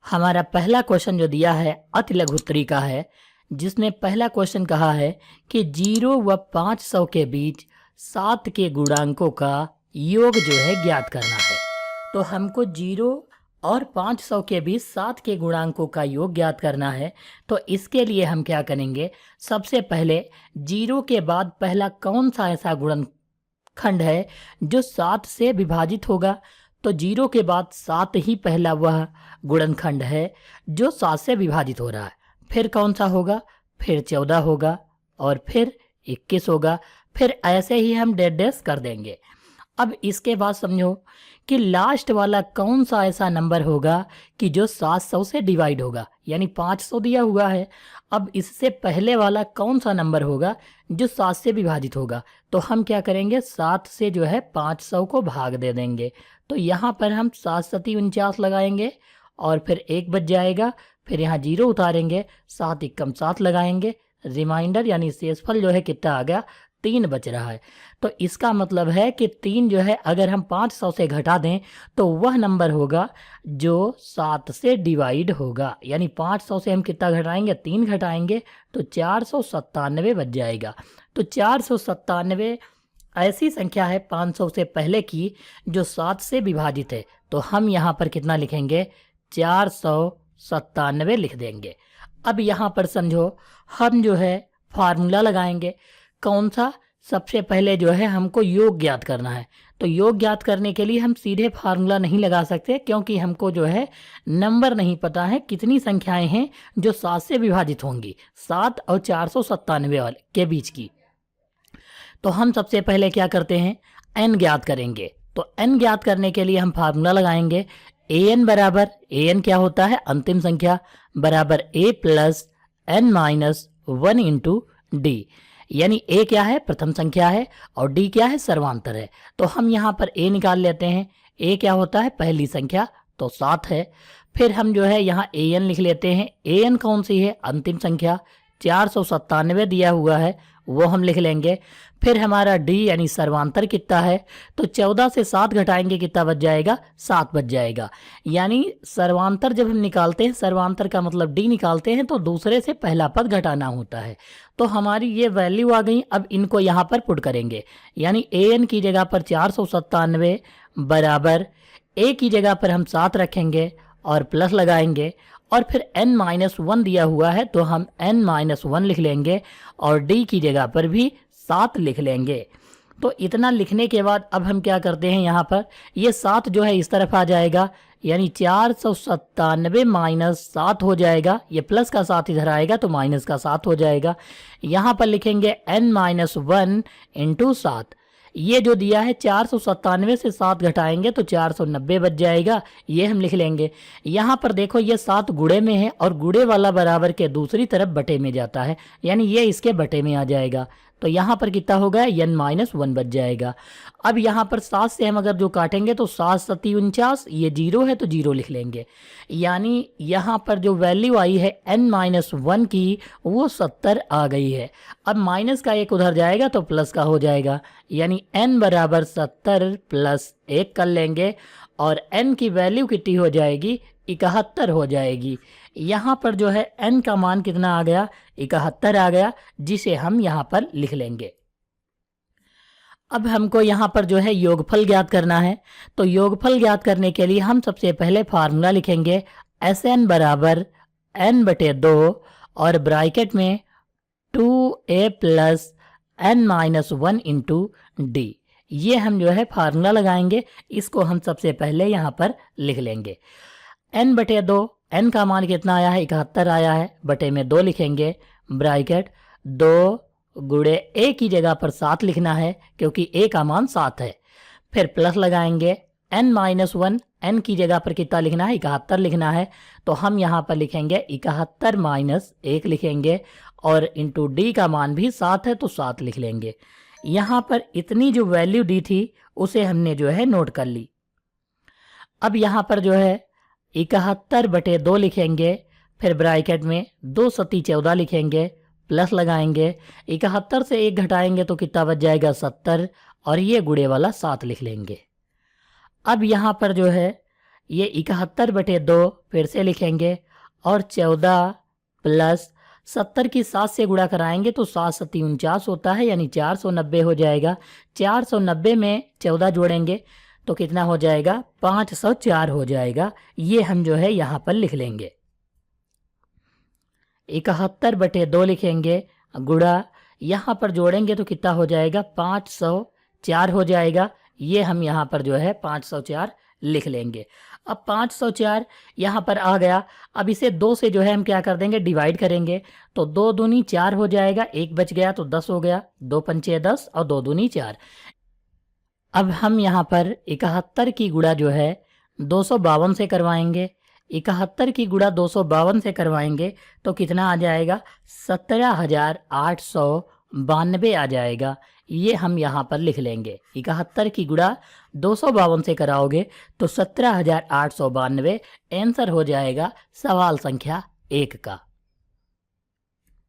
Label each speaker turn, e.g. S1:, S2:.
S1: हमारा पहला क्वेश्चन जो दिया है अति लघुत्तरी का है, जिसमें पहला क्वेश्चन कहा है कि 0 व 500 के बीच 7 के गुणांकों का योग जो है ज्ञात करना है। तो हमको 0 और 500 के बीच 7 के गुणांकों का योग ज्ञात करना है। तो इसके लिए हम क्या करेंगे, सबसे पहले 0 के बाद पहला कौन सा ऐसा गुणनखंड है जो 7 से विभाजित होगा। तो 0 के बाद 7 ही पहला वह गुणनखंड है जो 7 से विभाजित हो रहा है। फिर कौन सा होगा, फिर 14 होगा और फिर 21 होगा। फिर ऐसे ही हम डैश कर देंगे। अब इसके बाद समझो कि लास्ट वाला कौन सा ऐसा नंबर होगा कि जो 700 से डिवाइड होगा, यानी 500 दिया हुआ है। अब इससे पहले वाला कौन सा नंबर होगा जो 7 से विभाजित होगा। तो हम क्या करेंगे, 7 से जो है 500 को भाग दे देंगे। तो यहाँ पर हम 7 सती 49 लगाएंगे और फिर 1 बच जाएगा। फिर यहाँ 0 उतारेंगे, 7 एकम 7 लगाएंगे, रिमाइंडर यानी शेषफल जो है कितना आ गया, 3 बच रहा है। तो इसका मतलब है कि 3 जो है अगर हम 500 से घटा दें तो वह नंबर होगा जो 7 से डिवाइड होगा। यानी 500 से हम कितना घटाएंगे, 3 घटाएंगे तो 497 बच जाएगा। तो 497 ऐसी संख्या है 500 से पहले की जो 7 से विभाजित है। तो हम यहाँ पर कितना लिखेंगे, 497 लिख देंगे। अब यहाँ पर समझो हम जो है फार्मूला लगाएंगे। कौन सा, सबसे पहले जो है हमको योग ज्ञात करना है। तो योग ज्ञात करने के लिए हम सीधे फार्मूला नहीं लगा सकते, क्योंकि हमको जो है नंबर नहीं पता है कितनी संख्याएं हैं जो 7 से विभाजित होंगी, 7 और 497 वाले के बीच की। तो हम सबसे पहले क्या करते हैं, n ज्ञात करेंगे। तो n ज्ञात करने के लिए हम फार्मूला लगाएंगे। an बराबर, an क्या होता है, अंतिम संख्या, बराबर a plus n minus 1 into D. यानी a क्या है, प्रथम संख्या है, और d क्या है, सर्वांतर है। तो हम यहाँ पर a निकाल लेते हैं। a क्या होता है, पहली संख्या, तो 7 है। फिर हम जो है यहाँ an लिख लेते हैं। an कौन सी है, अंतिम संख्या, 497 दिया हुआ है, वो हम लिख लेंगे। फिर हमारा d यानी सर्वांतर कितना है, तो 14 से 7 घटाएंगे, कितना बच जाएगा, 7 बच जाएगा। यानी सर्वांतर जब हम निकालते हैं, सर्वांतर का मतलब d निकालते हैं, तो दूसरे से पहला पद घटाना होता है। तो हमारी ये वैल्यू आ गई। अब इनको यहाँ पर पुट करेंगे, यानी an की जगह पर 497 बराबर a की जगह पर हम 7 रखेंगे और प्लस लगाएंगे, और फिर n-1 दिया हुआ है तो हम n-1 लिख लेंगे और d की जगह पर भी 7 लिख लेंगे। तो इतना लिखने के बाद अब हम क्या करते हैं, यहाँ पर ये 7 जो है इस तरफ आ जाएगा, यानी 497 माइनस 7 हो जाएगा। ये प्लस का 7 इधर आएगा तो माइनस का 7 हो जाएगा। यहाँ पर लिखेंगे n-1 इंटू 7। ये जो दिया है 497 से 7 घटाएंगे तो 490 बच जाएगा, ये हम लिख लेंगे। यहाँ पर देखो ये 7 गुणे में है और गुणे वाला बराबर के दूसरी तरफ बटे में जाता है, यानी ये इसके बटे में आ जाएगा। तो यहाँ पर कितना होगा, n-1 बच जाएगा। अब यहाँ पर 7 से हम अगर जो काटेंगे तो 7 सती 49, ये 0 है तो 0 लिख लेंगे। यानी यहाँ पर जो वैल्यू आई है n-1 की वो 70 आ गई है। अब माइनस का 1 उधर जाएगा तो प्लस का हो जाएगा, यानी n बराबर 70 प्लस 1 कर लेंगे और n की वैल्यू कितनी हो जाएगी, 71 हो जाएगी। यहाँ पर जो है n का मान कितना आ गया, 71 आ गया, जिसे हम यहाँ पर लिख लेंगे। अब हमको यहाँ पर जो है योगफल ज्ञात करना है। तो योगफल ज्ञात करने के लिए हम सबसे पहले फार्मूला लिखेंगे, Sn बराबर n/2 और ब्रैकेट में 2a plus n-1 into D. ये हम जो है फार्मूला लगाएंगे, इसको हम सबसे पहले यहाँ पर लिख लेंगे। n/2, n का मान कितना आया है, 71 आया है, बटे में 2 लिखेंगे, ब्रैकेट 2 गुणे a की जगह पर 7 लिखना है क्योंकि a का मान 7 है। फिर प्लस लगाएंगे, n-1, n की जगह पर कितना लिखना है, 71 लिखना है, तो हम यहाँ पर लिखेंगे 71 माइनस 1 लिखेंगे और इंटू d का मान भी 7 है तो 7 लिख लेंगे। यहाँ पर इतनी जो वैल्यू दी थी उसे हमने जो है नोट कर ली। अब यहाँ पर जो है 71/2 लिखेंगे, फिर ब्रैकेट में 2 सती 14 लिखेंगे, प्लस लगाएंगे, 71 से 1 घटाएंगे तो कितना बच जाएगा, 70, और ये गुणे वाला 7 लिख लेंगे। अब यहाँ पर जो है ये 71/2 फिर से लिखेंगे और 14 प्लस 70 की 7 से गुणा कराएंगे तो 7 सत्ती 49 होता है, यानी 490 हो जाएगा। 490 में 14 जोड़ेंगे तो कितना हो जाएगा, 504 हो जाएगा। ये हम जो है यहाँ पर लिख लेंगे। 71/2 लिखेंगे, गुणा यहाँ पर जोड़ेंगे तो कितना हो जाएगा, 504 हो जाएगा। ये हम यहाँ पर जो है 504 लिख लेंगे। अब 504 यहाँ पर आ गया। अब इसे 2 से जो है हम क्या कर देंगे, डिवाइड करेंगे तो 2 दूनी 4 हो जाएगा, 1 बच गया तो 10 हो गया, 2 पंचे 10 और 2 दूनी 4। अब हम यहाँ पर 71 की गुणा जो है 252 से करवाएंगे। 71 की गुणा 252 से करवाएंगे तो कितना आ जाएगा, 17,892 आ जाएगा। ये हम यहाँ पर लिख लेंगे। 71 की गुणा 252 से कराओगे तो 17,892 आंसर हो जाएगा सवाल संख्या 1 का।